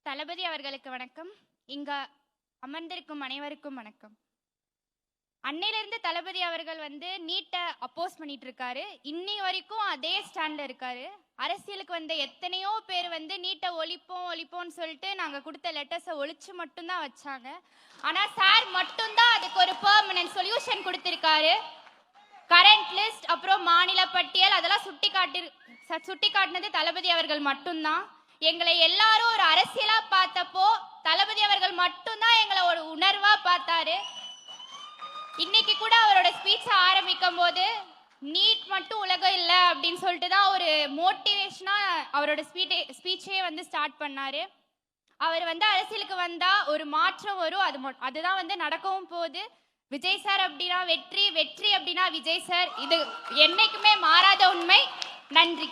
தளபதி அவர்களுக்கு வணக்கம். இங்க அமர்ந்திருக்கும் அனைவருக்கும் வணக்கம். அன்னையிலிருந்து தளபதி அவர்கள் நீட்டை அப்போஸ் பண்ணிட்டு இருக்காரு. இன்னி வரைக்கும் அதே ஸ்டாண்ட்ல இருக்காரு. அரசியலுக்கு எத்தனையோ பேர் நீட்டை ஒழிப்போம்னு சொல்லிட்டு நாங்க கொடுத்த லெட்டர்ஸை ஒழிச்சு மட்டும்தான் வச்சாங்க. ஆனா சார் மட்டும்தான் அதுக்கு ஒரு பெர்மனன்ட் சொல்யூஷன் கொடுத்திருக்காரு. கரண்ட் லிஸ்ட் அப்புறம் மாநில பட்டியல் அதெல்லாம் சுட்டி காட்டினது தளபதி அவர்கள் மட்டும்தான். எங்களை எல்லாரும் ஒரு அரசியலா பார்த்தப்போ தளபதி அவர்கள் மட்டும்தான் எங்களை ஒரு உணர்வா பார்த்தாரு. இன்னைக்கு கூட அவரோட ஸ்பீச் ஆரம்பிக்கும் போது நீட் மட்டும் உலகம் இல்லை அப்படின்னு சொல்லிட்டு தான் ஒரு மோட்டிவேஷனா அவரோட ஸ்பீச்சே ஸ்டார்ட் பண்ணாரு. அவர் அரசியலுக்கு வந்தா ஒரு மாற்றம் வரும், அதுதான் நடக்கவும் போகுது. விஜய் சார் அப்படின்னா வெற்றி, வெற்றி அப்படின்னா விஜய் சார். இது என்னைக்குமே மாறாத உண்மை. நன்றி.